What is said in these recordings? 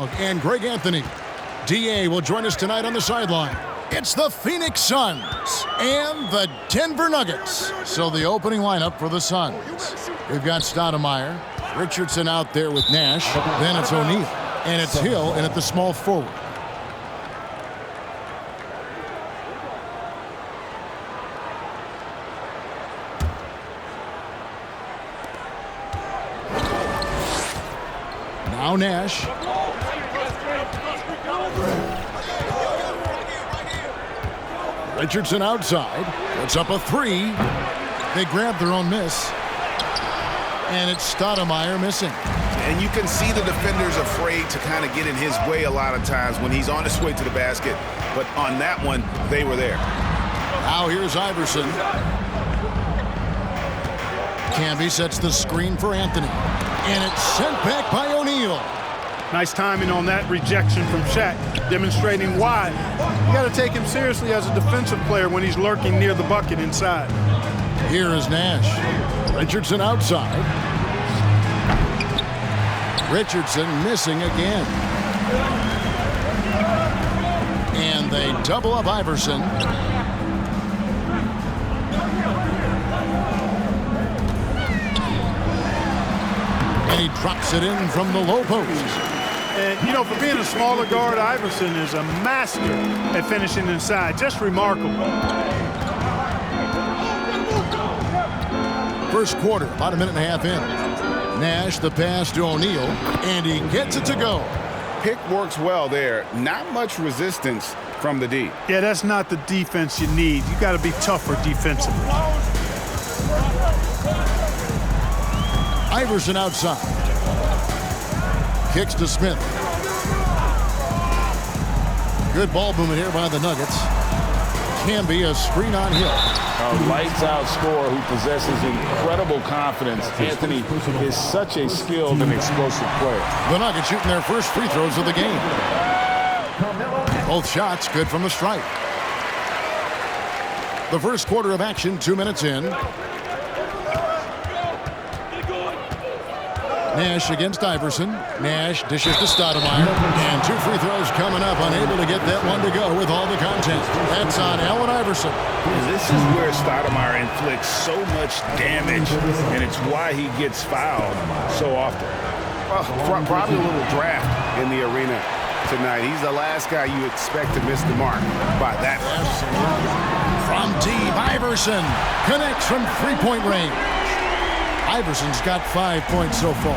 And Greg Anthony. DA will join us tonight on the sideline. It's the Phoenix Suns and the Denver Nuggets. So the opening lineup for the Suns. We've got Stoudemire, Richardson out there with Nash. Then it's O'Neal. And it's Hill in at the small forward. Now Nash. Richardson outside. Puts up a three. They grab their own miss. And it's Stoudemire missing. And you can see the defender's afraid to kind of get in his way a lot of times when he's on his way to the basket. But on that one, they were there. Now here's Iverson. Camby sets the screen for Anthony. And it's sent back by O'Neal. Nice timing on that rejection from Shaq, demonstrating why you got to take him seriously as a defensive player when he's lurking near the bucket inside. Here is Nash. Richardson outside. Richardson missing again. And they double up Iverson. And he drops it in from the low post. And, you know, for being a smaller guard, Iverson is a master at finishing inside. Just remarkable. First quarter, about a minute and a half in. Nash, the pass to O'Neal, and he gets it to go. Pick works well there. Not much resistance from the D. Yeah, that's not the defense you need. You got to be tougher defensively. Iverson outside. Kicks to Smith. Good ball movement here by the Nuggets. Camby, a screen on Hill. A lights-out scorer who possesses incredible confidence. Anthony is such a skilled and explosive player. The Nuggets shooting their first free throws of the game. Both shots good from the stripe. The first quarter of action, 2 minutes in. Nash against Iverson. Nash dishes to Stoudemire. And 2 free throws coming up. Unable to get that one to go with all the content. That's on Allen Iverson. This is where Stoudemire inflicts so much damage, and it's why he gets fouled so often. Well, probably a little draft in the arena tonight. He's the last guy you expect to miss the mark by that much. From deep, Iverson connects from three-point range. Iverson's got 5 points so far.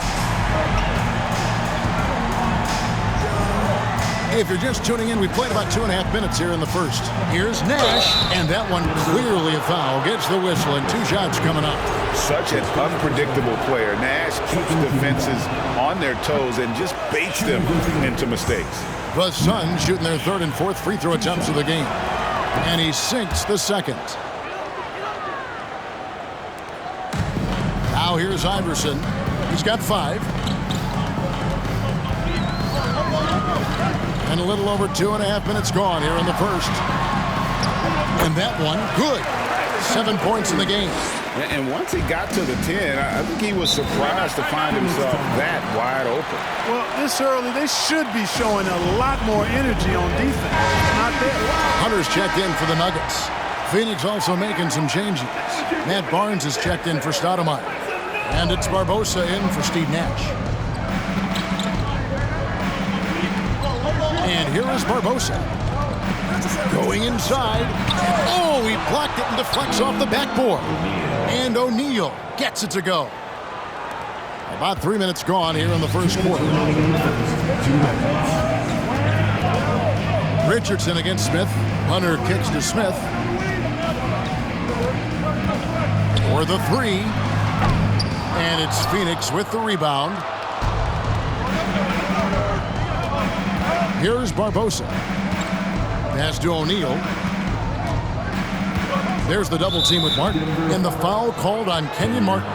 Hey, if you're just tuning in, we played about 2.5 minutes here in the first. Here's Nash, and that one clearly a foul. Gets the whistle, and 2 shots coming up. Such an unpredictable player. Nash keeps defenses on their toes and just baits them into mistakes. The Suns shooting their 3rd and 4th free throw attempts of the game. And he sinks the second. Now here's Iverson. He's got 5. And a little over 2.5 minutes gone here in the first. And that one, good. 7 points in the game. And once he got to the 10, I think he was surprised to find himself that wide open. Well, this early, they should be showing a lot more energy on defense. Not there. Hunter's checked in for the Nuggets. Phoenix also making some changes. Matt Barnes is checked in for Stoudemire. And it's Barbosa in for Steve Nash. And here is Barbosa. Going inside. Oh, he blocked it and deflects off the backboard. And O'Neal gets it to go. About 3 minutes gone here in the first quarter. Richardson against Smith. Hunter kicks to Smith. For the 3. And it's Phoenix with the rebound. Here's Barbosa. Pass to O'Neal. There's the double team with Martin. And the foul called on Kenyon Martin.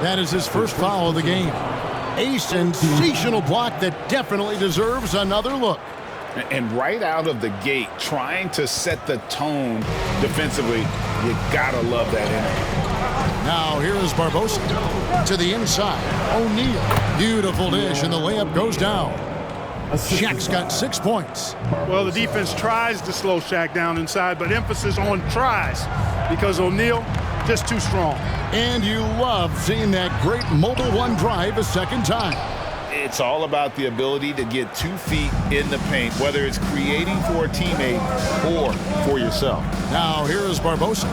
That is his first foul of the game. A sensational block that definitely deserves another look. And right out of the gate, trying to set the tone defensively, you gotta love that energy. Now here is Barbosa to the inside. O'Neal. Beautiful dish, and the layup goes down. Shaq's got 6 points. Well, the defense tries to slow Shaq down inside, but emphasis on tries because O'Neal just too strong. And you love seeing that great mobile one drive a second time. It's all about the ability to get 2 feet in the paint, whether it's creating for a teammate or for yourself. Now here is Barbosa.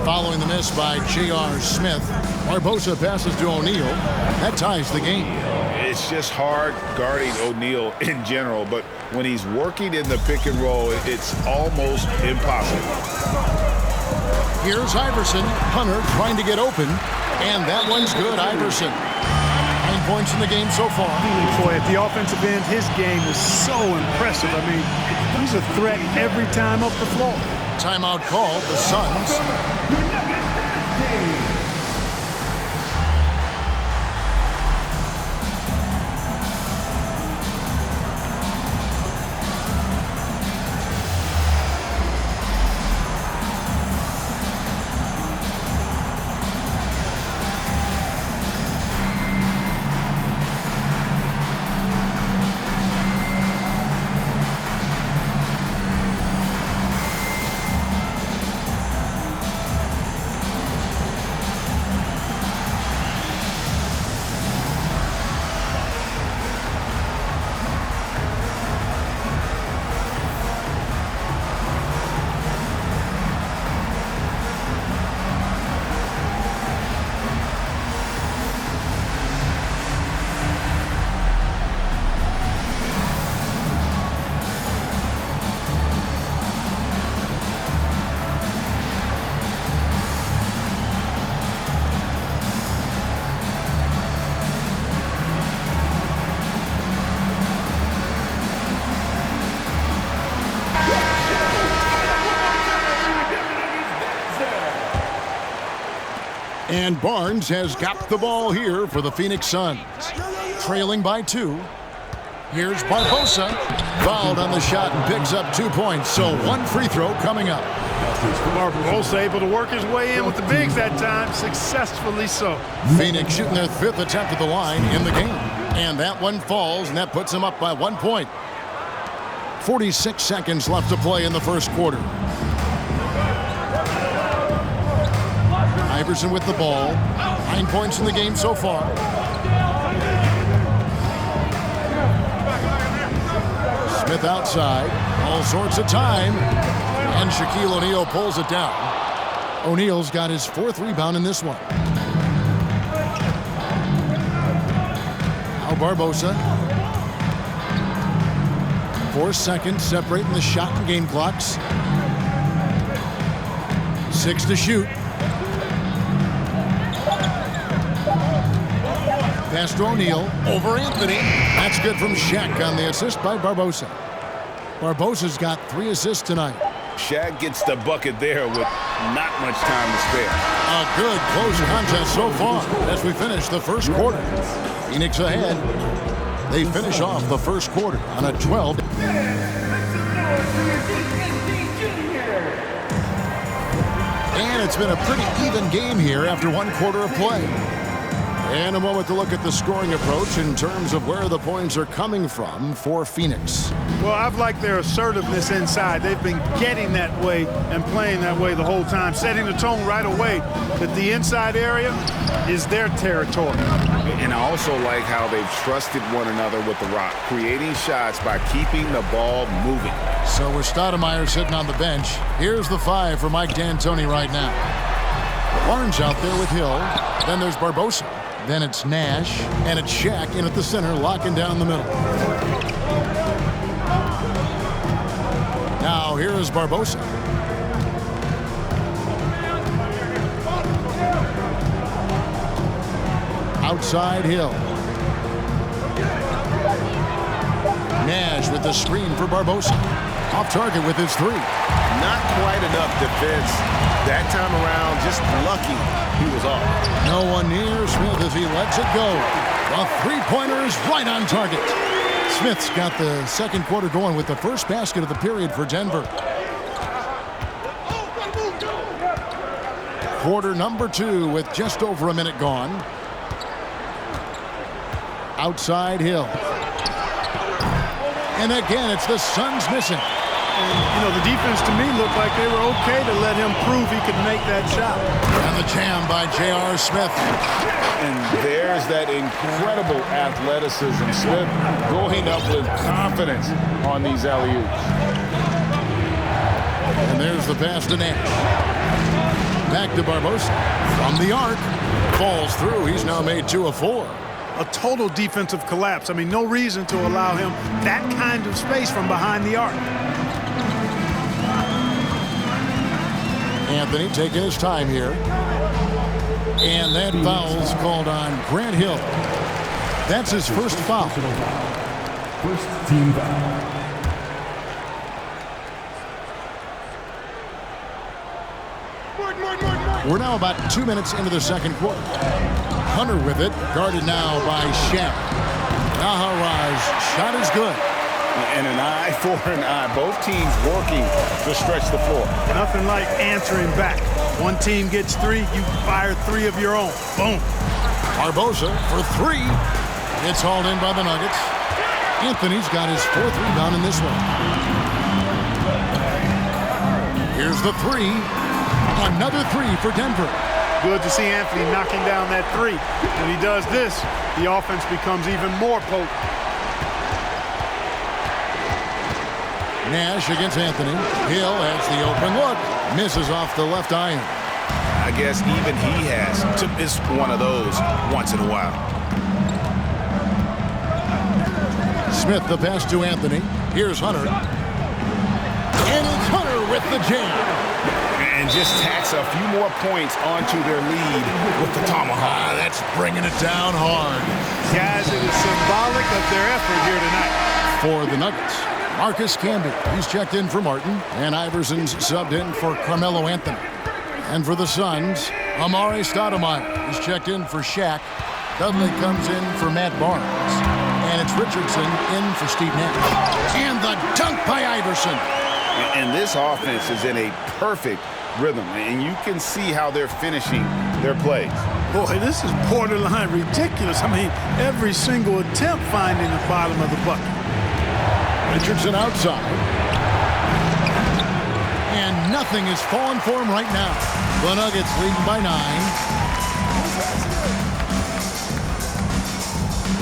Following the miss by J.R. Smith, Barbosa passes to O'Neal. That ties the game. It's just hard guarding O'Neal in general, but when he's working in the pick and roll, it's almost impossible. Here's Iverson. Hunter trying to get open, and that one's good. Iverson. 9 points in the game so far. Boy, at the offensive end, his game is so impressive. I mean, he's a threat every time up the floor. Timeout called. The Suns. And Barnes has got the ball here for the Phoenix Suns. Trailing by 2. Here's Barbosa. Fouled on the shot and picks up 2 points. So 1 free throw coming up. Barbosa able to work his way in with the bigs that time. Successfully so. Phoenix shooting their 5th attempt at the line in the game. And that one falls, and that puts them up by 1 point. 46 seconds left to play in the first quarter. Iverson with the ball. 9 points in the game so far. Smith outside. All sorts of time. And Shaquille O'Neal pulls it down. O'Neal's got his 4th rebound in this one. Now Barbosa. 4 seconds separating the shot and game clocks. 6 to shoot. Pass to O'Neal. Over Anthony. That's good from Shaq on the assist by Barbosa. Barbosa's got 3 assists tonight. Shaq gets the bucket there with not much time to spare. A good close contest so far as we finish the first quarter. Phoenix ahead. They finish off the first quarter on a 12. And it's been a pretty even game here after 1 quarter of play. And a moment to look at the scoring approach in terms of where the points are coming from for Phoenix. Well, I've liked their assertiveness inside. They've been getting that way and playing that way the whole time, setting the tone right away that the inside area is their territory. And I also like how they've trusted one another with the rock, creating shots by keeping the ball moving. So with Stoudemire sitting on the bench, here's the 5 for Mike D'Antoni right now. Barnes out there with Hill. Then there's Barbosa. Then it's Nash, and it's Shaq in at the center, locking down the middle. Now here is Barbosa. Outside Hill. Nash with the screen for Barbosa. Off target with his 3. Not quite enough defense that time around. Just lucky he was off. No one near Smith as he lets it go. The 3-pointer is right on target. Smith's got the second quarter going with the first basket of the period for Denver. Quarter number 2 with just over a minute gone. Outside Hill. And again, it's the Suns missing. And, you know, the defense to me looked like they were okay to let him prove he could make that shot. And the jam by J.R. Smith. And there's that incredible athleticism. Smith going up with confidence on these alley-oops. And there's the pass to Nash. Back to Barbosa. From the arc. Falls through. He's now made 2 of 4. A total defensive collapse. I mean, no reason to allow him that kind of space from behind the arc. Anthony taking his time here. And that foul's called on Grant Hill. That's his first foul. First team foul. We're now about 2 minutes into the second quarter. Hunter with it, guarded now by Shaq. Naharaj shot is good. And an eye for an eye. Both teams working to stretch the floor. Nothing like answering back. One team gets 3, you fire 3 of your own. Boom. Barbosa for 3. It's hauled in by the Nuggets. Anthony's got his 4th rebound in this one. Here's the 3. Another 3 for Denver. Good to see Anthony knocking down that 3. When he does this, the offense becomes even more potent. Nash against Anthony. Hill has the open look. Misses off the left iron. I guess even he has to miss one of those once in a while. Smith the pass to Anthony. Here's Hunter. And it's Hunter with the jam. And just tacks a few more points onto their lead with the tomahawk. That's bringing it down hard. Guys, it is symbolic of their effort here tonight. For the Nuggets, Marcus Camby. He's checked in for Martin. And Iverson's subbed in for Carmelo Anthony. And for the Suns, Amare Stoudemire. He's checked in for Shaq. Dudley comes in for Matt Barnes. And it's Richardson in for Steve Nash. And the dunk by Iverson. And this offense is in a perfect rhythm, and you can see how they're finishing their plays. Boy, this is borderline ridiculous. I mean, every single attempt finding the bottom of the bucket. Richardson outside. And nothing is falling for him right now. The Nuggets leading by 9.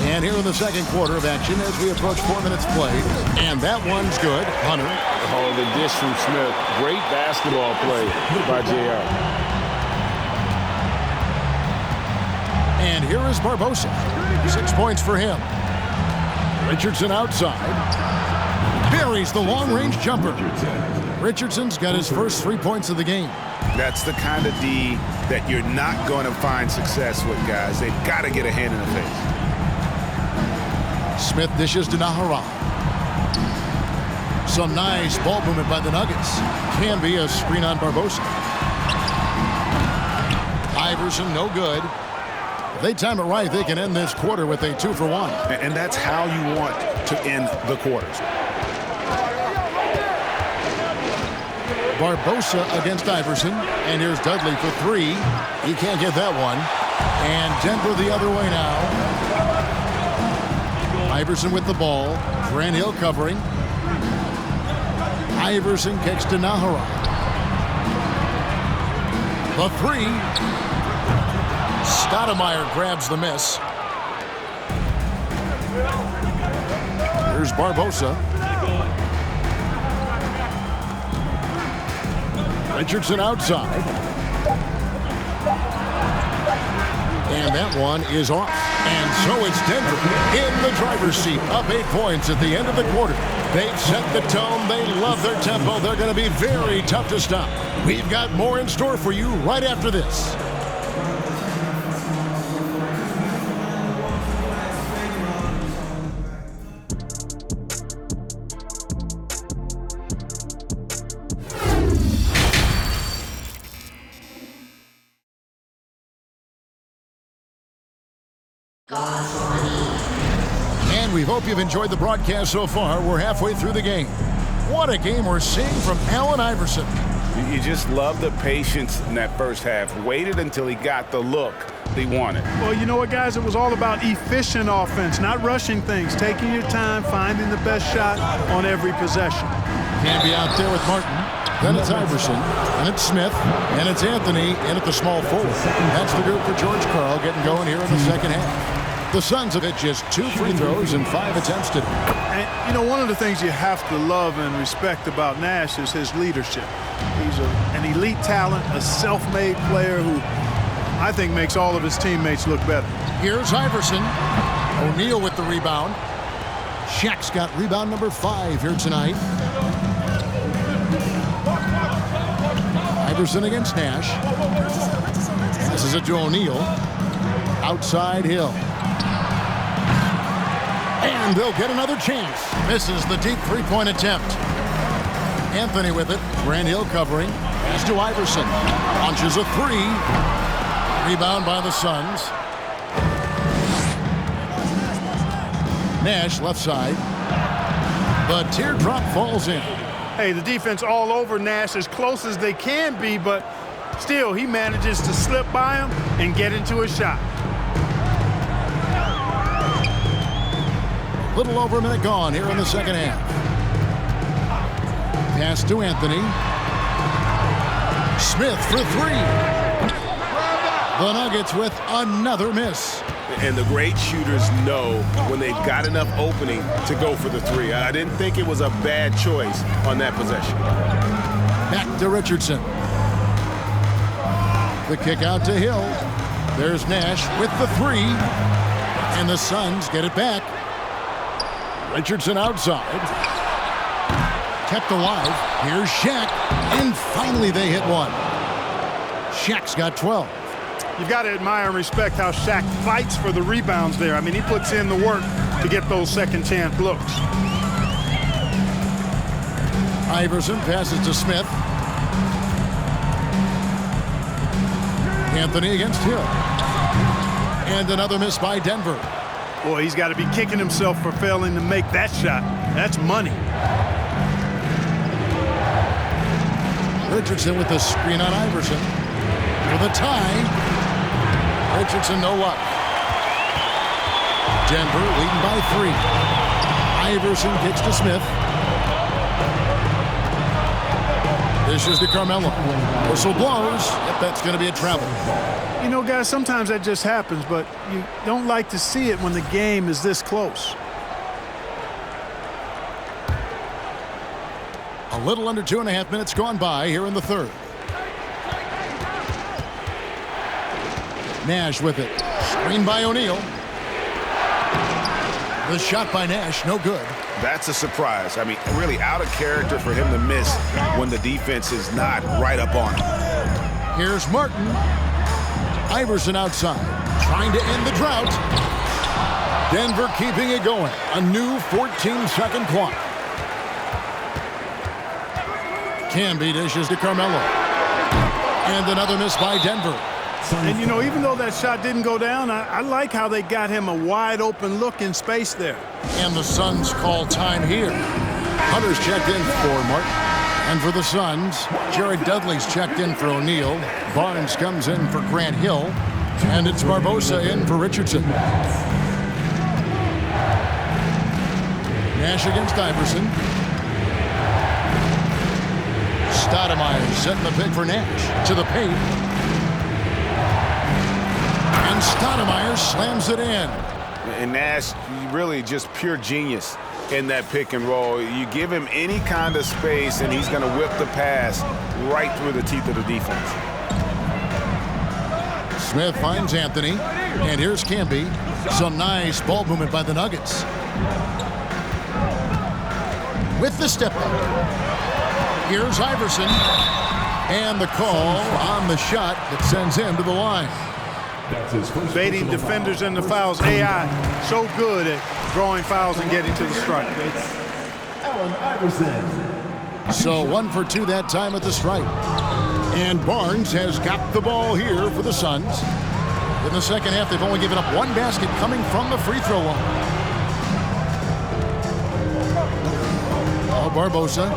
And here in the second quarter of action as we approach 4 minutes played. And that one's good. Hunter. Oh, the dish from Smith. Great basketball play by J.R. And here is Barbosa. 6 points for him. Richardson outside. Buries the long-range jumper. Richardson's got his first 3 points of the game. That's the kind of D that you're not going to find success with, guys. They've got to get a hand in the face. Smith dishes to Naharaj. Some nice ball movement by the Nuggets. Can be a screen on Barbosa. Iverson, no good. If they time it right, they can end this quarter with a 2 for 1. And that's how you want to end the quarters. Barbosa against Iverson. And here's Dudley for 3. He can't get that one. And Denver the other way now. Iverson with the ball. Grant Hill covering. Iverson kicks to Naharaj. The 3. Stoudemire grabs the miss. Here's Barbosa. Richardson outside. And that one is off. And so it's Denver in the driver's seat, up 8 points at the end of the quarter. They've set the tone. They love their tempo. They're going to be very tough to stop. We've got more in store for you right after this. And we hope you've enjoyed the broadcast so far. We're halfway through the game. What a game we're seeing from Allen Iverson. You just love the patience in that first half. Waited until he got the look they wanted. Well, you know what, guys? It was all about efficient offense, not rushing things, taking your time, finding the best shot on every possession. Canby out there with Martin. Then it's Iverson, and it's Smith, and it's Anthony in at the small forward. That's the group for George Karl getting going here in the second half. The Suns have hit just 2 free throws and 5 attempts today. And, you know, one of the things you have to love and respect about Nash is his leadership. He's an elite talent, a self-made player who I think makes all of his teammates look better. Here's Iverson. O'Neal with the rebound. Shaq's got rebound number 5 here tonight. Iverson against Nash. This is it to O'Neal. Outside Hill. And they'll get another chance. Misses the deep three-point attempt. Anthony with it. Grant Hill covering. Pass to Iverson. Launches a 3. Rebound by the Suns. Nash left side. The teardrop falls in. Hey, the defense all over Nash as close as they can be, but still he manages to slip by him and get into a shot. Little over a minute gone here in the second half. Pass to Anthony. Smith for 3. The Nuggets with another miss. And the great shooters know when they've got enough opening to go for the 3. I didn't think it was a bad choice on that possession. Back to Richardson. The kick out to Hill. There's Nash with the 3. And the Suns get it back. Richardson outside. Kept alive. Here's Shaq. And finally they hit one. Shaq's got 12. You've got to admire and respect how Shaq fights for the rebounds there. I mean, he puts in the work to get those second chance looks. Iverson passes to Smith. Anthony against Hill. And another miss by Denver. Boy, he's got to be kicking himself for failing to make that shot. That's money. Richardson with the screen on Iverson. For the tie. Richardson no luck. Denver leading by 3. Iverson kicks to Smith. Dishes to Carmelo. Whistle blows. Yep, that's going to be a travel. You know, guys, sometimes that just happens, but you don't like to see it when the game is this close. A little under 2.5 minutes gone by here in the third. Nash with it. Screen by O'Neal. The shot by Nash, no good. That's a surprise. I mean, really out of character for him to miss when the defense is not right up on him. Here's Martin. Iverson outside, trying to end the drought. Denver keeping it going. A new 14-second clock. Canby dishes to Carmelo. And another miss by Denver. And, you know, even though that shot didn't go down, I like how they got him a wide-open look in space there. And the Suns call time here. Hunter's checked in for Martin. And for the Suns, Jared Dudley's checked in for O'Neal. Barnes comes in for Grant Hill. And it's Barbosa in for Richardson. Nash against Iverson. Stoudemire setting the pick for Nash. To the paint. And Stoudemire slams it in. And Nash, really just pure genius in that pick and roll. You give him any kind of space, and he's going to whip the pass right through the teeth of the defense. Smith finds Anthony. And here's Canby. Some nice ball movement by the Nuggets. With the step up. Here's Iverson. And the call on the shot that sends him to the line. Baiting defenders into fouls. AI so good at drawing fouls and getting to the stripe. Allen Iverson. So 1 for 2 that time at the stripe. And Barnes has got the ball here for the Suns. In the second half, they've only given up 1 basket coming from the free throw line. Barbosa.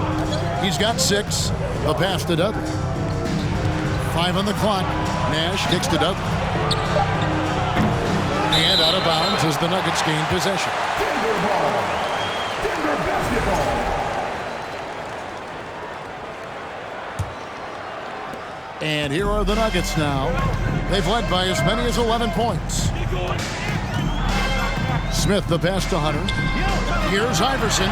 He's got 6. The pass to Dudley. 5 on the clock. Nash kicks to Dudley. And out of bounds as the Nuggets gain possession. Denver ball. Denver basketball. And here are the Nuggets now. They've led by as many as 11 points. Smith the pass to Hunter. Here's Iverson.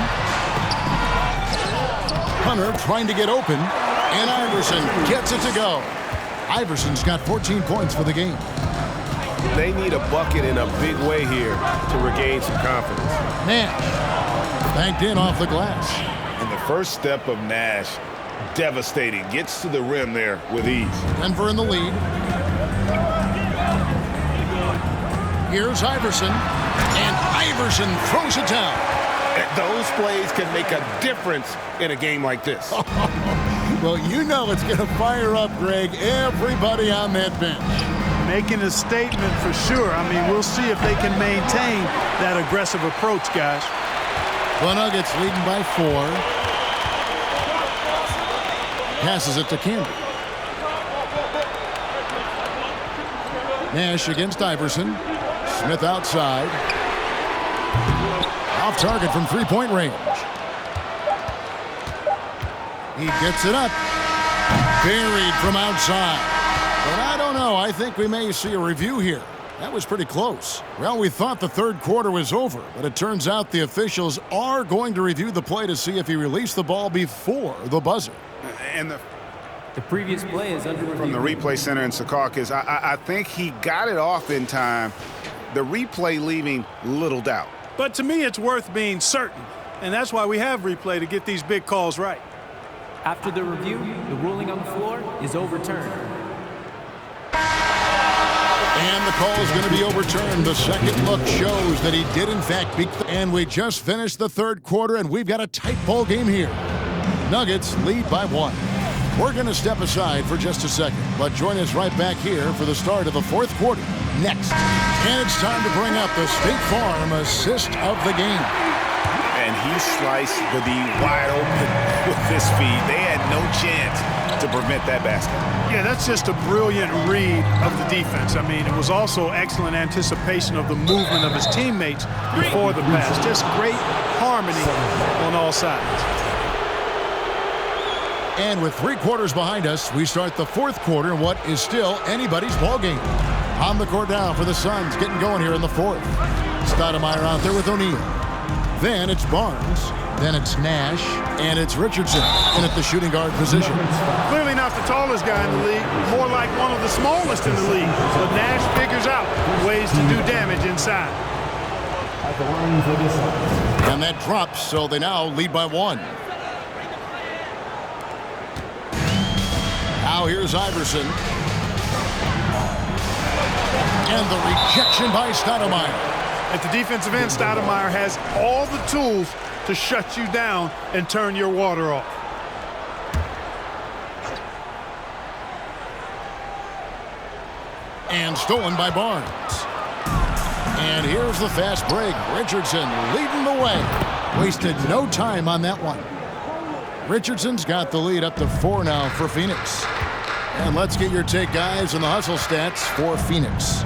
Hunter trying to get open, and Iverson gets it to go. Iverson's got 14 points for the game. They need a bucket in a big way here to regain some confidence. Nash banked in off the glass. And the first step of Nash, devastating. Gets to the rim there with ease. Denver in the lead. Here's Iverson, and Iverson throws it down. Those plays can make a difference in a game like this. Well, you know it's going to fire up, Greg, everybody on that bench. Making a statement for sure. I mean, we'll see if they can maintain that aggressive approach, guys. The Nuggets leading by 4. Passes it to Camby. Nash against Iverson. Smith outside. Off target from three-point range. He gets it up. Buried from outside. But I don't know. I think we may see a review here. That was pretty close. Well, we thought the third quarter was over, but it turns out the officials are going to review the play to see if he released the ball before the buzzer. And The previous play is under review. from the replay center in Secaucus, I think he got it off in time. The replay leaving little doubt. But to me, it's worth being certain. And that's why we have replay to get these big calls right. After the review, the ruling on the floor is overturned. And the call is going to be overturned. The second look shows that he did, in fact, beat the... And we just finished the third quarter, and we've got a tight ball game here. Nuggets lead by 1. We're going to step aside for just a second, but join us right back here for the start of the fourth quarter next. And it's time to bring up the State Farm assist of the game. And he sliced the D wide open with his feet. They had no chance to prevent that basket. Yeah, that's just a brilliant read of the defense. I mean, it was also excellent anticipation of the movement of his teammates before the pass. Just great harmony on all sides. And with 3 quarters behind us, we start the fourth quarter in what is still anybody's ball game. On the court now for the Suns, getting going here in the fourth. Stoudemire out there with O'Neal. Then it's Barnes. Then it's Nash. And it's Richardson in at the shooting guard position. Clearly not the tallest guy in the league, more like one of the smallest in the league. But Nash figures out ways to do damage inside. At the line for this one. And that drops, so they now lead by 1. Now here's Iverson. And the rejection by Stoudemire. At the defensive end, Stoudemire has all the tools to shut you down and turn your water off. And stolen by Barnes. And here's the fast break. Richardson leading the way. Wasted no time on that one. Richardson's got the lead up to 4 now for Phoenix. And let's get your take, guys, on the hustle stats for Phoenix.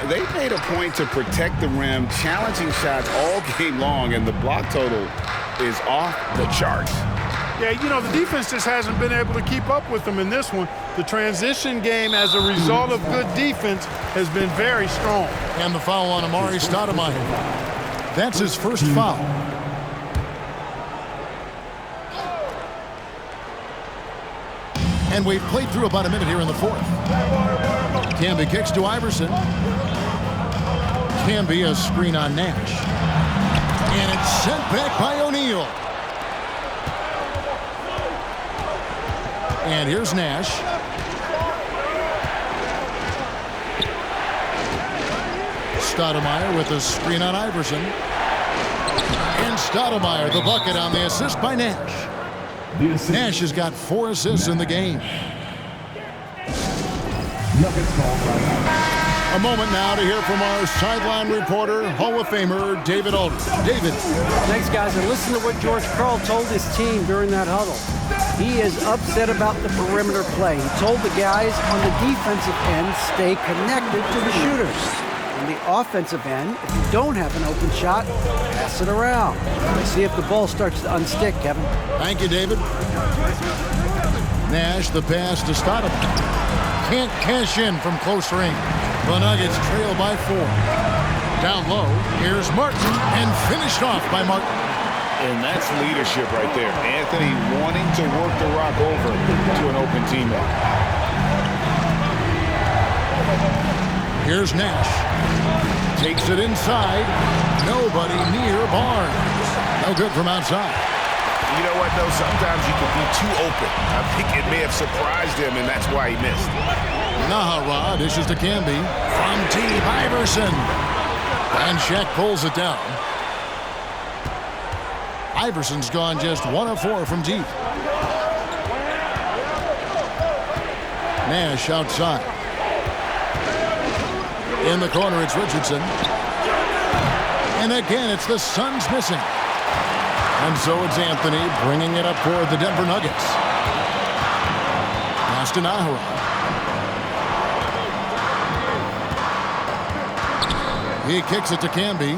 They made a point to protect the rim, challenging shots all game long, and the block total is off the charts. Yeah, you know, the defense just hasn't been able to keep up with them in this one. The transition game, as a result of good defense, has been very strong. And the foul on Amari Stoudemire. That's his first foul. And we've played through about a minute here in the fourth. Camby kicks to Iverson. Camby a screen on Nash. And it's sent back by O'Neal. And here's Nash. Stoudemire with a screen on Iverson. And Stoudemire the bucket on the assist by Nash. Nash has got 4 assists in the game. A moment now to hear from our sideline reporter, Hall of Famer David Aldridge. David. Thanks, guys. And listen to what George Karl told his team during that huddle. He is upset about the perimeter play. He told the guys on the defensive end, stay connected to the shooters. On the offensive end, if you don't have an open shot, pass it around. Let's see if the ball starts to unstick, Kevin. Thank you, David. Nash, the pass to Stoudemire. Can't cash in from close range. The Nuggets trail by 4. Down low, here's Martin, and finished off by Martin. And that's leadership right there. Anthony wanting to work the rock over to an open teammate. Here's Nash. Takes it inside. Nobody near Barnes. No good from outside. You know what, though? Sometimes you can be too open. I think it may have surprised him, and that's why he missed. Nahara dishes to Camby. From deep, Iverson. And Shaq pulls it down. Iverson's gone just 1 of 4 from deep. Nash outside. In the corner, it's Richardson. And again, it's the Suns missing. And so it's Anthony bringing it up for the Denver Nuggets. Pass to Nahara. He kicks it to Camby.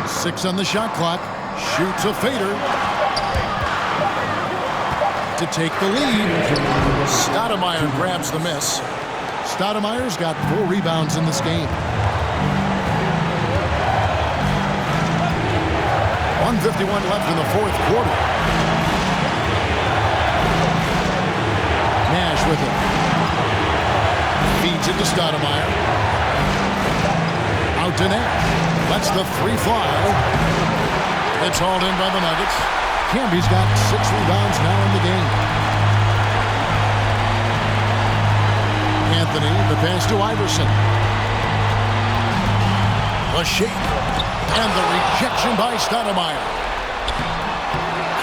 6 on the shot clock. Shoots a fader to take the lead. Stoudemire grabs the miss. Stoudemire's got 4 rebounds in this game. 1:51 left in the 4th quarter. Nash with it. Feeds it to Stoudemire. Out to Nash. Lets the 3 fly. It's hauled in by the Nuggets. Camby's got 6 rebounds now in the game. Anthony, the pass to Iverson. The shake. And the rejection by Stoudemire.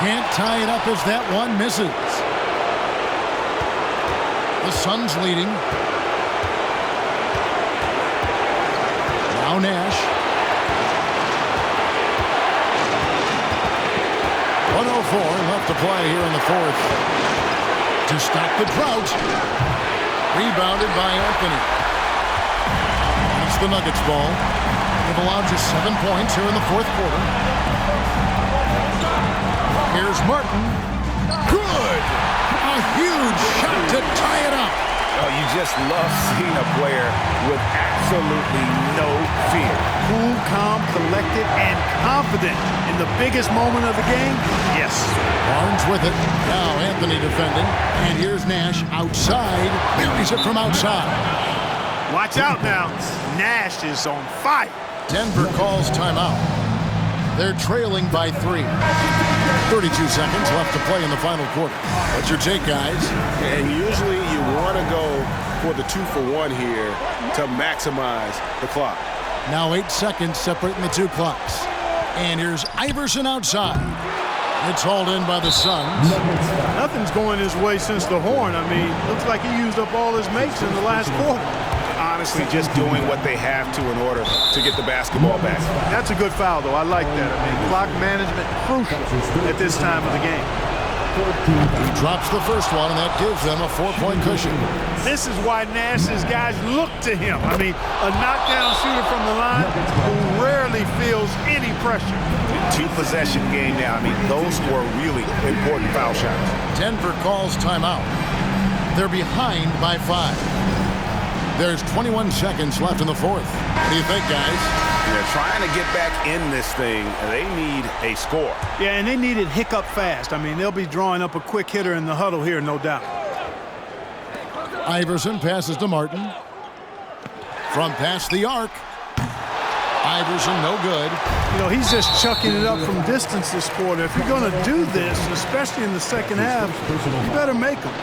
Can't tie it up as that one misses. The Suns leading. Now Nash. 1:04 left to play here in the 4th. To stop the drought. Rebounded by Anthony. It's the Nuggets ball. They've allowed just 7 points here in the 4th quarter. Here's Martin. Good! A huge shot to tie it up. Oh, you just love seeing a player with absolutely no fear. Cool, calm, collected, and confident in the biggest moment of the game. Yes. Barnes with it. Now Anthony defending. And here's Nash outside. Buries it from outside. Watch out now. Nash is on fire. Denver calls timeout. They're trailing by 3. 32 seconds left to play in the final quarter. What's your take, guys? And usually you want to go for the 2-for-1 here to maximize the clock. Now 8 seconds separating the 2 clocks. And here's Iverson outside. It's hauled in by the Suns. Nothing's going his way since the horn. I mean, looks like he used up all his mates in the last quarter. Honestly, just doing what they have to in order to get the basketball back. That's a good foul, though. I like that. I mean, clock management crucial at this time of the game. He drops the first one, and that gives them a 4-point cushion. This is why Nash's guys look to him. I mean, a knockdown shooter from the line who rarely feels any pressure. 2-possession game now. I mean, those were really important foul shots. Denver calls timeout. They're behind by 5. There's 21 seconds left in the 4th. What do you think, guys? They're trying to get back in this thing. They need a score. Yeah, and they need it hiccup fast. I mean, they'll be drawing up a quick hitter in the huddle here, no doubt. Iverson passes to Martin. From past the arc. Iverson, no good. You know, he's just chucking it up from distance this quarter. If you're going to do this, especially in the second half, you better make them.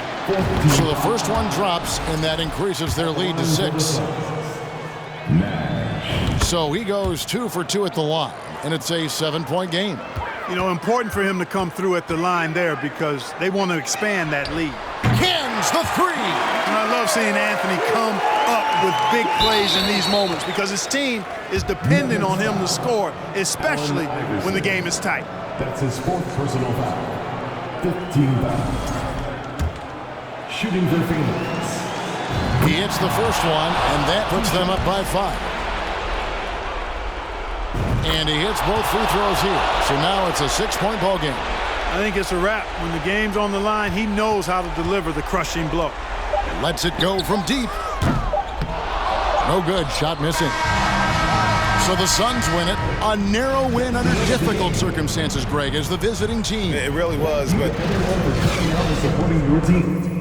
So the first one drops, and that increases their lead to 6. So he goes 2 for 2 at the line, and it's a 7-point game. You know, important for him to come through at the line there because they want to expand that lead. Cans the 3. And I love seeing Anthony come up with big plays in these moments because his team is dependent on him to score, especially when the game is tight. That's his 4th personal foul. 15 fouls. Shooting for Phoenix. He hits the first one, and that puts them up by 5. And he hits both free throws here. So now it's a 6-point ball game. I think it's a wrap. When the game's on the line, he knows how to deliver the crushing blow. Lets it go from deep. No good. Shot missing. So the Suns win it. A narrow win under difficult circumstances, Greg, as the visiting team. It really was, but supporting your team.